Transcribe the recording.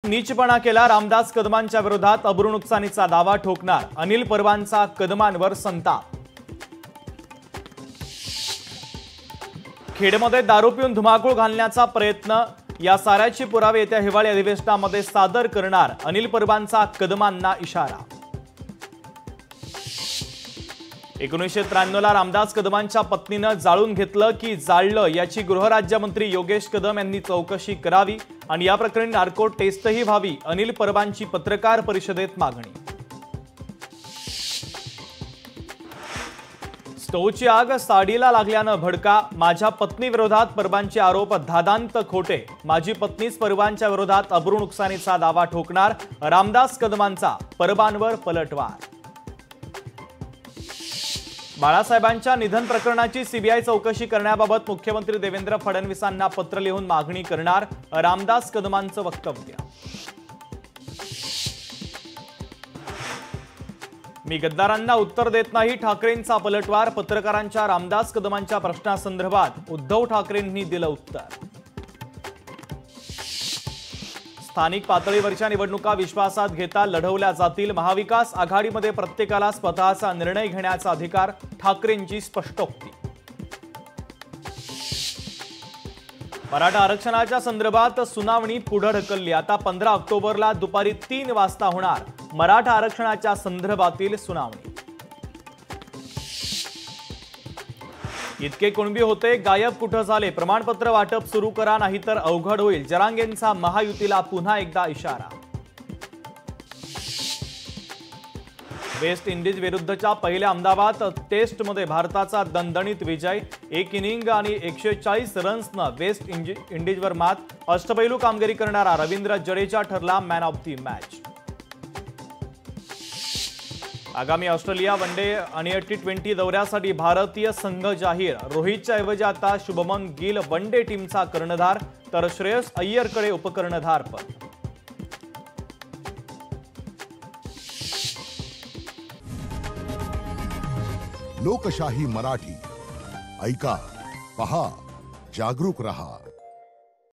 नीचपणा केला, रामदास कदमांच्या विरोधात अब्रू नुकसानीचा दावा ठोकणार अनिल परबांचा कदमांवर संताप। खेडमध्ये दारू पिऊन धुमाकूळ घालण्याचा प्रयत्न, या साऱ्याची पुरावे येत्या हिवाळी अधिवेशनामध्ये सादर करणार अनिल परबांचा कदमांना इशारा। 1993 ला रामदास कदमांच्या पत्नीनं जाळून घेतलं की जाळलं याची गृहराज्यमंत्री योगेश कदम यांनी चौकशी करावी आणि या प्रकरणी नार्को टेस्टही व्हावी, अनिल परबांची पत्रकार परिषदेत मागणी। स्टोवची आग साडीला लागल्यानं भडका, माझ्या पत्नीविरोधात परबांचे आरोप धादांत खोटे, माझी पत्नीच परबांच्या विरोधात अब्रू नुकसानीचा दावा ठोकणार, रामदास कदमांचा परबांवर पलटवार। बाळासाहेबांच्या निधन प्रकरणाची सीबीआय चौकशी करण्याबाबत मुख्यमंत्री देवेंद्र फडणवीसांना पत्र लिहून मागणी करणार, रामदास कदमांचं वक्तव्य। मी गद्दारांना उत्तर देत नाही, ठाकरेंचा पलटवार, पत्रकारांच्या रामदास कदमांच्या प्रश्नासंदर्भात उद्धव ठाकरेंनी दिलं उत्तर। स्थानिक पातळीवरच्या निवडणुका विश्वासात घेता लढवल्या जातील, महाविकास आघाडीमध्ये प्रत्येकाला स्वतःचा निर्णय घेण्याचा अधिकार, ठाकरेंची स्पष्टोक्ती। मराठा आरक्षणाच्या संदर्भात सुनावणी पुढे ढकलली, आता 15 ऑक्टोबरला दुपारी 3 वाजता होणार मराठा आरक्षणाच्या संदर्भातील सुनावणी। इतके कुणबी होते, गायब कुठं झाले, प्रमाणपत्र वाटप सुरू करा नाहीतर अवघड होईल, जरांगेंचा महायुतीला पुन्हा एकदा इशारा। वेस्ट इंडिज विरुद्धच्या पहिल्या अहमदाबाद टेस्टमध्ये भारताचा दणदणीत विजय, 1 इनिंग आणि 140 रन्सनं वेस्ट इंडिजवर मात, अष्टपैलू कामगिरी करणारा रवींद्र जडेजा ठरला मॅन ऑफ द मॅच। आगामी ऑस्ट्रेलिया वनडे आणि T20 दौऱ्यासाठी भारतीय संघ जाहीर, रोहितच्या ऐवजी आता शुभमन गिल वनडे टीमचा कर्णधार, तर श्रेयस अय्यरकडे उपकर्णधार पद। लोकशाही मराठी ऐका, पहा, जागरूक रहा।